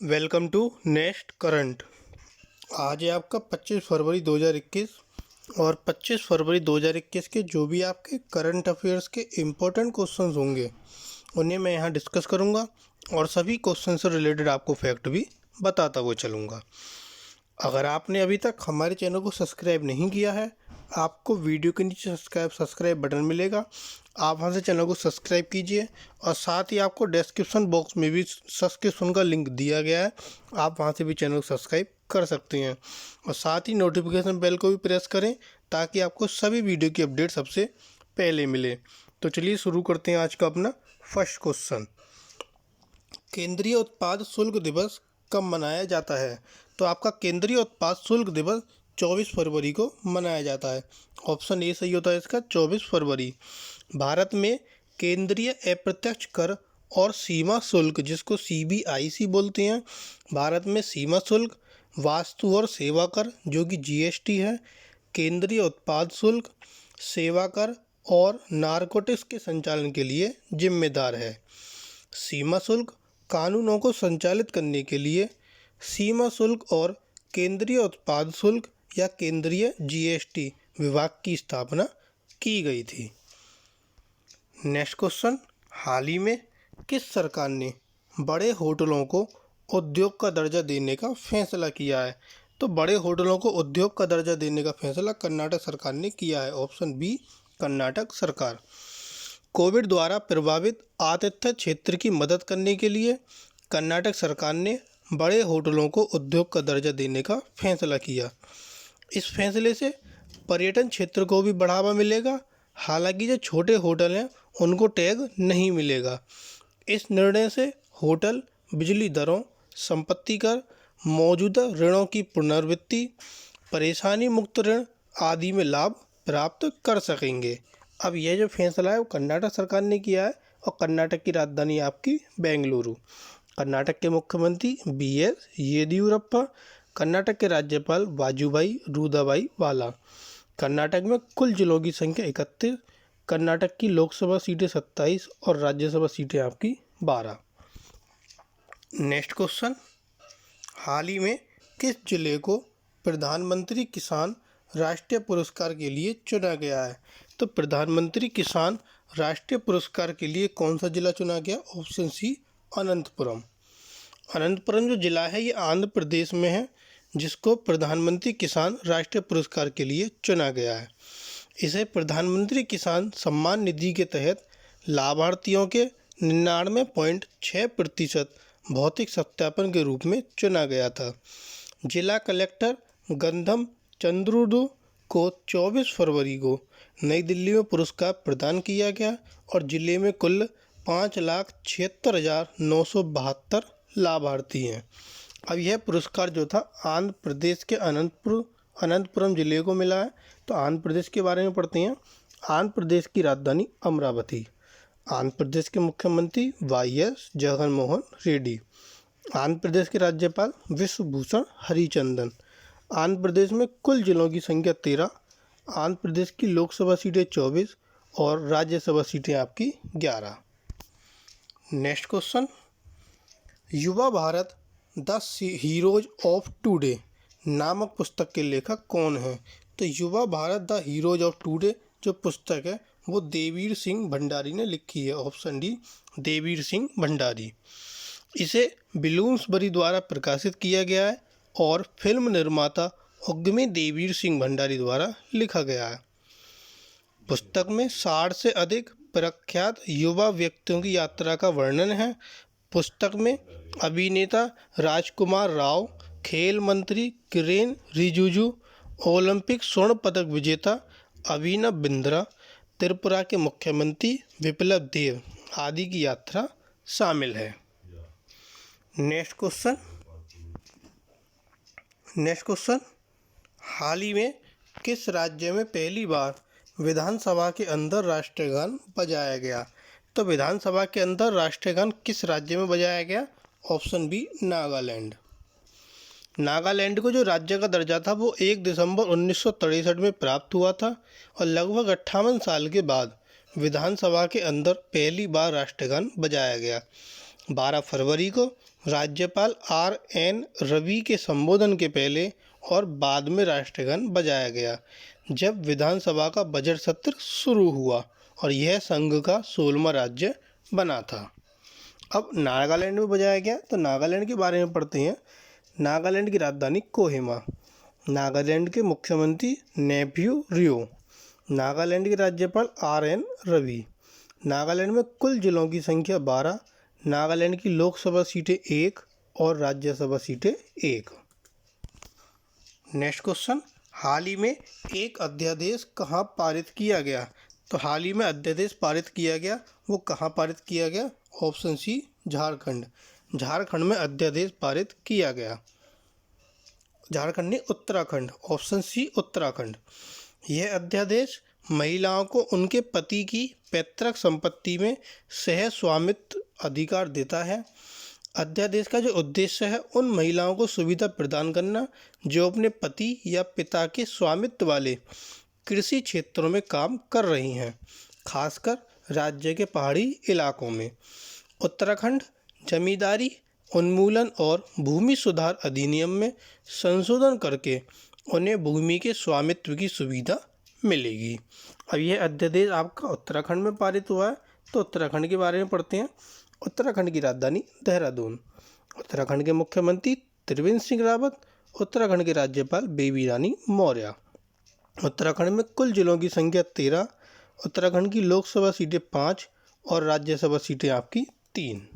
Welcome to next current. आज है आपका 25 फरवरी 2021 और 25 फरवरी 2021 के जो भी आपके करंट अफेयर्स के इम्पोर्टेंट क्वेश्चंस होंगे उन्हें मैं यहाँ डिस्कस करूँगा और सभी क्वेश्चन से रिलेटेड आपको फैक्ट भी बताता हुआ चलूँगा। अगर आपने अभी तक हमारे चैनल को सब्सक्राइब नहीं किया है, आपको वीडियो के नीचे सब्सक्राइब बटन मिलेगा, आप वहां से चैनल को सब्सक्राइब कीजिए और साथ ही आपको डिस्क्रिप्शन बॉक्स में भी सब्सक्रिप्शन का लिंक दिया गया है, आप वहां से भी चैनल को सब्सक्राइब कर सकते हैं और साथ ही नोटिफिकेशन बेल को भी प्रेस करें ताकि आपको सभी वीडियो की अपडेट सबसे पहले मिले। तो चलिए शुरू करते हैं आज का अपना फर्स्ट क्वेश्चन। केंद्रीय उत्पाद शुल्क दिवस कब मनाया जाता है? तो आपका केंद्रीय उत्पाद शुल्क दिवस 24 फरवरी को मनाया जाता है। ऑप्शन ए सही होता है इसका, 24 फरवरी। भारत में केंद्रीय अप्रत्यक्ष कर और सीमा शुल्क, जिसको CBIC बोलते हैं, भारत में सीमा शुल्क, वास्तु और सेवा कर जो कि GST है, केंद्रीय उत्पाद शुल्क, सेवा कर और नारकोटिक्स के संचालन के लिए जिम्मेदार है। सीमा शुल्क कानूनों को संचालित करने के लिए सीमा शुल्क और केंद्रीय उत्पाद शुल्क या केंद्रीय GST विभाग की स्थापना की गई थी। नेक्स्ट क्वेश्चन, हाल ही में किस सरकार ने बड़े होटलों को उद्योग का दर्जा देने का फैसला किया है? तो बड़े होटलों को उद्योग का दर्जा देने का फैसला कर्नाटक सरकार ने किया है। ऑप्शन बी, कर्नाटक सरकार। कोविड द्वारा प्रभावित आतिथ्य क्षेत्र की मदद करने के लिए कर्नाटक सरकार ने बड़े होटलों को उद्योग का दर्जा देने का फैसला किया। इस फैसले से पर्यटन क्षेत्र को भी बढ़ावा मिलेगा, हालांकि जो छोटे होटल हैं उनको टैग नहीं मिलेगा। इस निर्णय से होटल बिजली दरों, संपत्ति कर, मौजूदा ऋणों की पुनर्वित्ति, परेशानी मुक्त ऋण आदि में लाभ प्राप्त कर सकेंगे। अब यह जो फैसला है वो कर्नाटक सरकार ने किया है और कर्नाटक की राजधानी आपकी बेंगलुरु। कर्नाटक के मुख्यमंत्री BS येदियुरप्पा, कर्नाटक के राज्यपाल वाजुभाई रूदाभाई वाला। कर्नाटक में कुल जिलों की संख्या 31, कर्नाटक की लोकसभा सीटें 27 और राज्यसभा सीटें आपकी 12। नेक्स्ट क्वेश्चन, हाल ही में किस जिले को प्रधानमंत्री किसान राष्ट्रीय पुरस्कार के लिए चुना गया है? तो प्रधानमंत्री किसान राष्ट्रीय पुरस्कार के लिए कौन सा जिला चुना गया? Option C, Anantapuram. अनंतपुरम जो जिला है ये आंध्र प्रदेश में है, जिसको प्रधानमंत्री किसान राष्ट्रीय पुरस्कार के लिए चुना गया है। इसे प्रधानमंत्री किसान सम्मान निधि के तहत लाभार्थियों के 99.6% भौतिक सत्यापन के रूप में चुना गया था। जिला कलेक्टर गंधम चंद्रुडू को 24 फरवरी को नई दिल्ली में पुरस्कार प्रदान किया गया और जिले में कुल 5,76,972 लाभार्थी हैं। अब यह पुरस्कार जो था आंध्र प्रदेश के अनंतपुरम जिले को मिला है। तो आंध्र प्रदेश के बारे में पढ़ते हैं। आंध्र प्रदेश की राजधानी अमरावती। आंध्र प्रदेश के मुख्यमंत्री YS जगनमोहन रेड्डी। आंध्र प्रदेश के राज्यपाल विश्वभूषण हरिचंदन। आंध्र प्रदेश में कुल जिलों की संख्या 13। आंध्र प्रदेश की लोकसभा सीटें 24 और राज्यसभा सीटें आपकी 11। नेक्स्ट क्वेश्चन, युवा Bharat the heroes of today नामक पुस्तक के लेखक कौन है? तो युवा Bharat the heroes of today जो पुस्तक है वो देवीर सिंह भंडारी ने लिखी है। Option D, Devir Singh Bhandari. इसे ब्लूम्सबरी द्वारा प्रकाशित किया गया है और फिल्म निर्माता उद्यमी देवीर सिंह भंडारी द्वारा लिखा गया है। पुस्तक में 60 से अधिक प्रख्यात युवा व्यक्तियों की यात्रा का वर्णन है। पुस्तक में अभिनेता राजकुमार राव, खेल मंत्री किरेन रिजिजू, ओलंपिक स्वर्ण पदक विजेता अभिनव बिंद्रा, त्रिपुरा के मुख्यमंत्री विप्लव देव आदि की यात्रा शामिल है। नेक्स्ट क्वेश्चन, हाल ही में किस राज्य में पहली बार विधानसभा के अंदर राष्ट्रीय गान बजाया गया? तो विधानसभा के अंदर राष्ट्रीय गान किस राज्य में बजाया गया? Option B, Nagaland. नागालैंड को जो राज्य का दर्जा था वो 1 दिसंबर 1963 में प्राप्त हुआ था और लगभग 58 साल के बाद विधानसभा के अंदर पहली बार राष्ट्रगान बजाया गया। 12 फरवरी को राज्यपाल RN रवि के संबोधन के पहले और बाद में राष्ट्रगान बजाया गया जब विधानसभा का बजट सत्र शुरू हुआ और यह संघ का 16वां राज्य बना था। अब नागालैंड में बजाया गया, तो नागालैंड के बारे में पढ़ते हैं। नागालैंड की राजधानी कोहिमा। नागालैंड के मुख्यमंत्री नेफ्यू रियो। नागालैंड के राज्यपाल RN रवि। नागालैंड में कुल जिलों की संख्या 12। नागालैंड की लोकसभा सीटें 1 और राज्यसभा सीटें 1। नेक्स्ट क्वेश्चन, हाल ही में एक अध्यादेश कहाँ पारित किया गया? तो हाल ही में अध्यादेश पारित किया गया, वो कहाँ पारित किया गया? Option C, Jharkhand. झारखंड में अध्यादेश पारित किया गया। झारखंड नहीं, उत्तराखंड। Option C, Uttarakhand. यह अध्यादेश महिलाओं को उनके पति की पैतृक संपत्ति में सह स्वामित्व अधिकार देता है। अध्यादेश का जो उद्देश्य है, उन महिलाओं को सुविधा प्रदान करना जो अपने पति या पिता के स्वामित्व वाले कृषि क्षेत्रों में काम कर रही हैं, खासकर राज्य के पहाड़ी इलाकों में। उत्तराखंड जमींदारी उन्मूलन और भूमि सुधार अधिनियम में संशोधन करके उन्हें भूमि के स्वामित्व की सुविधा मिलेगी। अब यह अध्यादेश आपका उत्तराखंड में पारित हुआ है, तो उत्तराखंड के बारे में पढ़ते हैं। उत्तराखंड की राजधानी देहरादून। उत्तराखंड के मुख्यमंत्री त्रिवेंद्र सिंह रावत। उत्तराखंड के राज्यपाल बेबी रानी मौर्य। उत्तराखंड में कुल जिलों की संख्या 13। उत्तराखंड की लोकसभा सीटें 5 और राज्यसभा सीटें आपकी 3।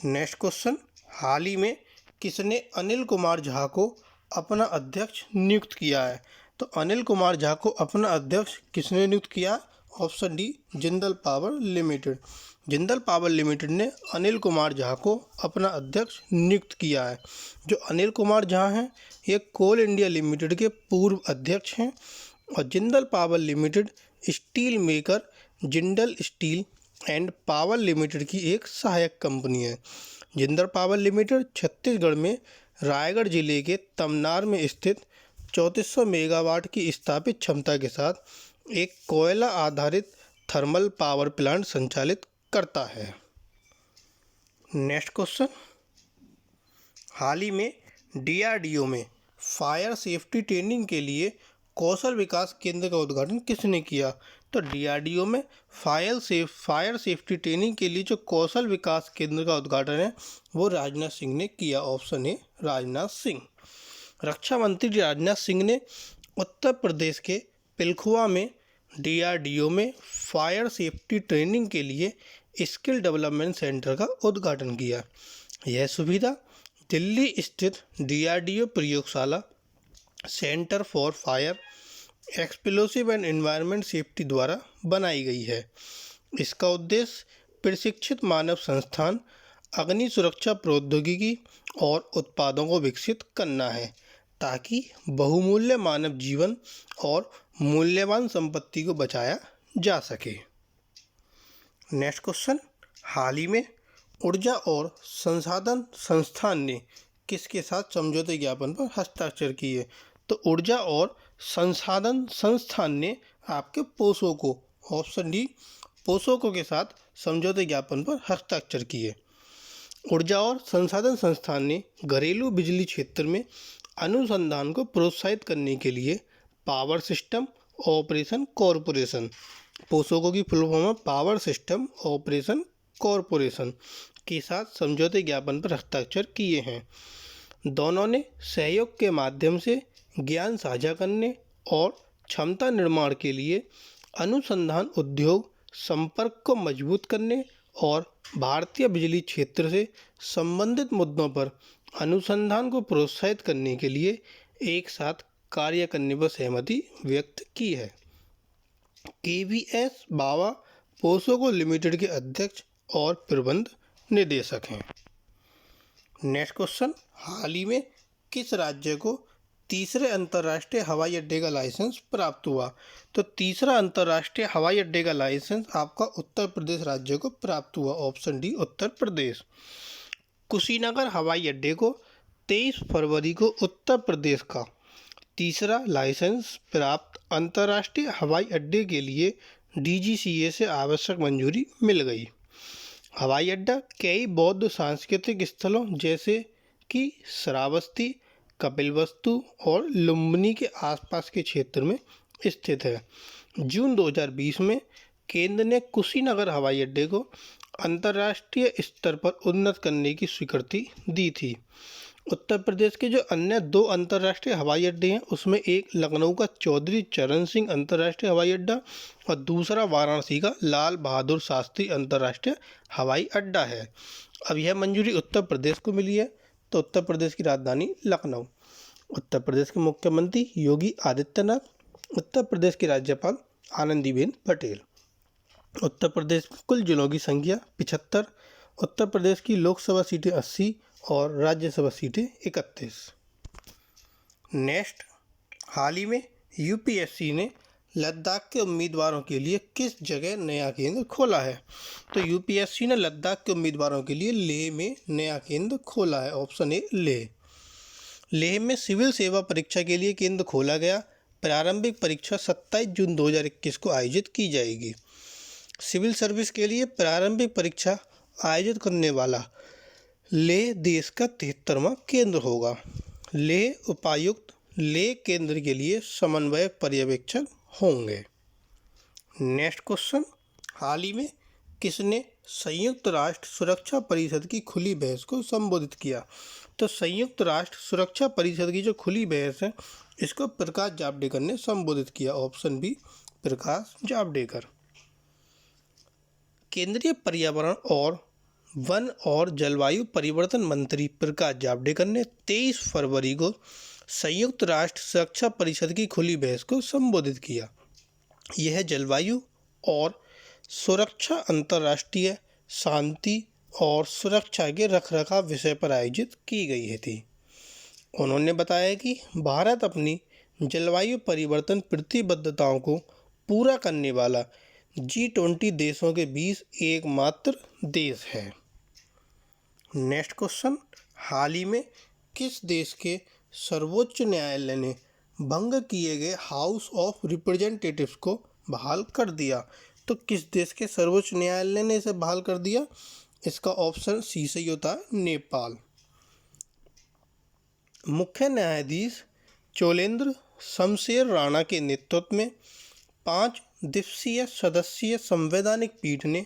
नेक्स्ट क्वेश्चन, हाल ही में किसने अनिल कुमार झा को अपना अध्यक्ष नियुक्त किया है? तो अनिल कुमार झा को अपना अध्यक्ष किसने नियुक्त किया? Option D, Jindal power limited. Jindal power limited ने अनिल कुमार झा को अपना अध्यक्ष नियुक्त किया है। जो अनिल कुमार झा हैं, ये कोल इंडिया लिमिटेड के पूर्व अध्यक्ष हैं और Jindal power limited steel maker Jindal steel and power limited की एक सहायक कंपनी है। जिंदल पावर लिमिटेड छत्तीसगढ़ में रायगढ़ जिले के तमनार में स्थित 3400 मेगावाट की स्थापित क्षमता के साथ एक कोयला आधारित थर्मल पावर प्लांट संचालित करता है। नेक्स्ट क्वेश्चन, हाल ही में DRDO में फायर सेफ्टी ट्रेनिंग के लिए कौशल विकास केंद्र का उद्घाटन किसने किया? तो DRDO में फायर सेफ्टी ट्रेनिंग के लिए जो कौशल विकास केंद्र का उद्घाटन है, वो राजनाथ सिंह ने किया। Option A, Rajnath Singh. रक्षा मंत्री राजनाथ सिंह ने उत्तर प्रदेश के पिलखुआ में DRDO में फायर सेफ्टी ट्रेनिंग के लिए स्किल डेवलपमेंट सेंटर का उद्घाटन किया। यह सुविधा दिल्ली स्थित DRDO प्रयोगशाला centre for fire explosive and environment safety द्वारा बनाई गई है। इसका उद्देश्य प्रशिक्षित मानव संस्थान, अग्नि सुरक्षा प्रौद्योगिकी और उत्पादों को विकसित करना है ताकि बहुमूल्य मानव जीवन और मूल्यवान संपत्ति को बचाया जा सके। नेक्स्ट क्वेश्चन, हाल ही में ऊर्जा और संसाधन संस्थान ने किसके साथ समझौते ज्ञापन पर हस्ताक्षर किए? तो ऊर्जा और संसाधन संस्थान ने आपके पोसोको, ऑप्शन डी, पोसोको के साथ समझौते ज्ञापन पर हस्ताक्षर किए। ऊर्जा और संसाधन संस्थान ने घरेलू बिजली क्षेत्र में अनुसंधान को प्रोत्साहित करने के लिए power system operation corporation, POSOCO की फुल फॉर्म है पावर सिस्टम ऑपरेशन कॉरपोरेशन, के साथ समझौते ज्ञापन पर हस्ताक्षर किए हैं। दोनों ने सहयोग के माध्यम से ज्ञान साझा करने और क्षमता निर्माण के लिए अनुसंधान उद्योग संपर्क को मजबूत करने और भारतीय बिजली क्षेत्र से संबंधित मुद्दों पर अनुसंधान को प्रोत्साहित करने के लिए एक साथ कार्य करने पर सहमति व्यक्त की है। KVS बावा पोसोको लिमिटेड के अध्यक्ष और प्रबंध निदेशक हैं। नेक्स्ट क्वेश्चन, हाल ही में किस राज्य को तीसरे अंतर्राष्ट्रीय हवाई अड्डे का लाइसेंस प्राप्त हुआ? तो तीसरा अंतर्राष्ट्रीय हवाई अड्डे का लाइसेंस आपका उत्तर प्रदेश राज्य को प्राप्त हुआ। Option D, Uttar Pradesh. कुशीनगर हवाई अड्डे को 23 फरवरी को उत्तर प्रदेश का तीसरा लाइसेंस प्राप्त अंतर्राष्ट्रीय हवाई अड्डे के लिए DGCA से आवश्यक मंजूरी मिल गई। हवाई अड्डा कई बौद्ध सांस्कृतिक स्थलों जैसे कि श्रावस्ती, कपिलवस्तु और लुम्बिनी के आसपास के क्षेत्र में स्थित है। जून 2020 में केंद्र ने कुशीनगर हवाई अड्डे को अंतर्राष्ट्रीय स्तर पर उन्नत करने की स्वीकृति दी थी। उत्तर प्रदेश के जो अन्य 2 अंतर्राष्ट्रीय हवाई अड्डे हैं उसमें एक लखनऊ का चौधरी चरण सिंह अंतर्राष्ट्रीय हवाई अड्डा और दूसरा वाराणसी का लाल बहादुर शास्त्री अंतर्राष्ट्रीय हवाई अड्डा है। अब यह मंजूरी उत्तर प्रदेश को मिली है, तो उत्तर प्रदेश की राजधानी लखनऊ। उत्तर प्रदेश के मुख्यमंत्री योगी आदित्यनाथ, उत्तर प्रदेश की राज्यपाल आनंदीबेन पटेल। उत्तर प्रदेश में कुल जिलों की संख्या 75, उत्तर प्रदेश की लोकसभा सीटें 80 और राज्यसभा सीटें 31। नेक्स्ट, हाल ही में यूपीएससी ने लद्दाख के उम्मीदवारों के लिए किस जगह नया केंद्र खोला है? तो यूपीएससी ने लद्दाख के उम्मीदवारों के लिए लेह में नया केंद्र खोला है। Option A Leh. लेह में सिविल सेवा परीक्षा के लिए केंद्र खोला गया। प्रारंभिक परीक्षा 27 जून 2021 को आयोजित की जाएगी। सिविल सर्विस के लिए प्रारंभिक परीक्षा आयोजित करने वाला लेह देश का 73वां केंद्र होगा। लेह उपायुक्त लेह केंद्र के लिए समन्वयक पर्यवेक्षक होंगे। नेक्स्ट क्वेश्चन, हाल ही में किसने संयुक्त राष्ट्र सुरक्षा परिषद की खुली बहस को संबोधित किया? तो संयुक्त राष्ट्र सुरक्षा परिषद की जो खुली बहस है इसको प्रकाश जावड़ेकर ने संबोधित किया। Option B, Prakash Javadekar. केंद्रीय पर्यावरण और वन और जलवायु परिवर्तन मंत्री प्रकाश जावड़ेकर ने 23 फरवरी को संयुक्त राष्ट्र सुरक्षा परिषद की खुली बहस को संबोधित किया। यह जलवायु और सुरक्षा, अंतर्राष्ट्रीय शांति और सुरक्षा के रखरखाव विषय पर आयोजित की गई थी। उन्होंने बताया कि भारत अपनी जलवायु परिवर्तन प्रतिबद्धताओं को पूरा करने वाला G20 देशों के बीच एकमात्र देश है। नेक्स्ट क्वेश्चन, हाल ही में किस देश के सर्वोच्च न्यायालय ने भंग किए गए हाउस ऑफ रिप्रेजेंटेटिव्स को बहाल कर दिया? तो किस देश के सर्वोच्च न्यायालय ने इसे बहाल कर दिया? इसका ऑप्शन सी सही होता है, नेपाल। मुख्य न्यायाधीश चोलेंद्र शमशेर राणा के नेतृत्व में 5 दिवसीय सदस्यीय संवैधानिक पीठ ने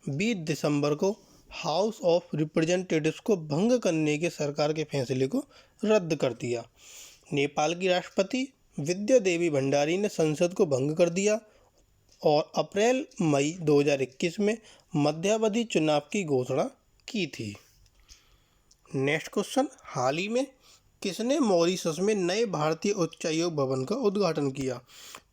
20 दिसंबर को हाउस ऑफ रिप्रेजेंटेटिव्स को भंग करने के सरकार के फैसले को रद्द कर दिया। नेपाल की राष्ट्रपति विद्या देवी भंडारी ने संसद को भंग कर दिया और अप्रैल-मई 2021 में मध्यावधि चुनाव की घोषणा की थी। नेक्स्ट क्वेश्चन, हाल ही में किसने मॉरिशस में नए भारतीय उच्चायोग भवन का उद्घाटन किया?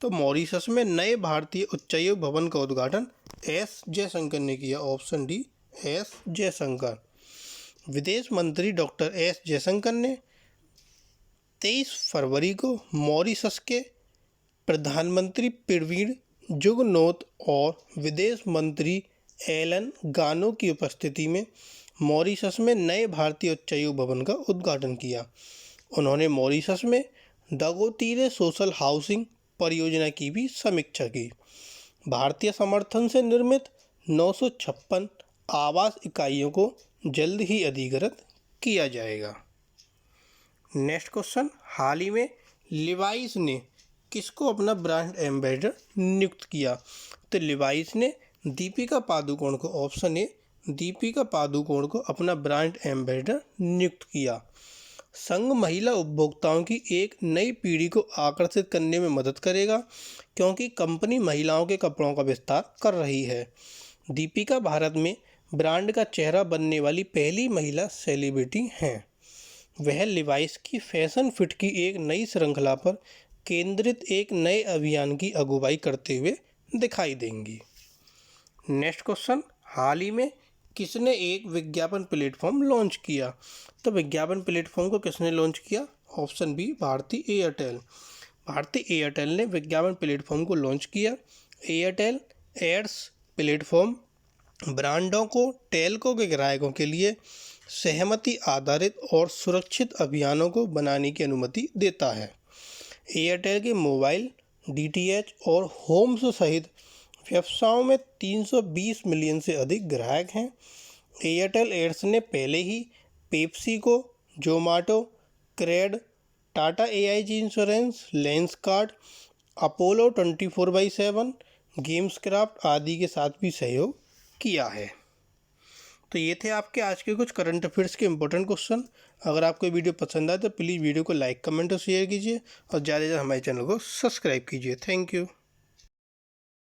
तो मॉरिशस में नए भारतीय उच्चायोग भवन का उद्घाटन एस जयशंकर ने किया। Option D, S Jaishankar. विदेश मंत्री डॉक्टर एस जयशंकर ने 23 फरवरी को मॉरिशस के प्रधानमंत्री प्रवीण जुगनौथ और विदेश मंत्री एलन गानो की उपस्थिति में मॉरिशस में नए भारतीय उच्चायोग भवन का उद्घाटन किया। उन्होंने मॉरिशस में डगोतीरे सोशल हाउसिंग परियोजना की भी समीक्षा की। भारतीय समर्थन से निर्मित 956 आवास इकाइयों को जल्द ही अधिग्रहित किया जाएगा। नेक्स्ट क्वेश्चन, हाल ही में लिवाइस ने किसको अपना ब्रांड एम्बेसडर नियुक्त किया? तो लिवाइस ने दीपिका पादुकोण को, ऑप्शन ए, दीपिका पादुकोण को अपना ब्रांड एम्बेसडर नियुक्त किया। संघ महिला उपभोक्ताओं की एक नई पीढ़ी को आकर्षित करने में मदद करेगा क्योंकि कंपनी महिलाओं के कपड़ों का विस्तार कर रही है। दीपिका भारत में ब्रांड का चेहरा बनने वाली पहली महिला सेलिब्रिटी हैं। वह लिवाइस की फैशन फिट की एक नई श्रृंखला पर केंद्रित एक नए अभियान की अगुवाई करते हुए दिखाई देंगी। नेक्स्ट क्वेश्चन, हाल ही में किसने एक विज्ञापन प्लेटफॉर्म लॉन्च किया? तो विज्ञापन प्लेटफॉर्म को किसने लॉन्च किया? Option B, Bharti Airtel. भारती एयरटेल ने विज्ञापन प्लेटफॉर्म को लॉन्च किया। एयरटेल एड्स प्लेटफॉर्म ब्रांडों को टेल्को के ग्राहकों के लिए सहमति आधारित और सुरक्षित अभियानों को बनाने की अनुमति देता है। एयरटेल के मोबाइल, डीटीएच और होम्स सहित व्यवसायों में 320 मिलियन से अधिक ग्राहक हैं। एयरटेल एड्स ने पहले ही PepsiCo, Zomato, Cred, Tata AIG insurance, Lenskart, Apollo 24/7, Gamescraft आदि के साथ भी सहयोग किया है। तो ये थे आपके आज के कुछ करंट अफेयर्स के इंपॉर्टेंट क्वेश्चन। अगर आपको ये वीडियो पसंद आए तो प्लीज़ वीडियो को लाइक, कमेंट और शेयर कीजिए और ज़्यादा से ज़्यादा हमारे चैनल को सब्सक्राइब कीजिए। Thank you.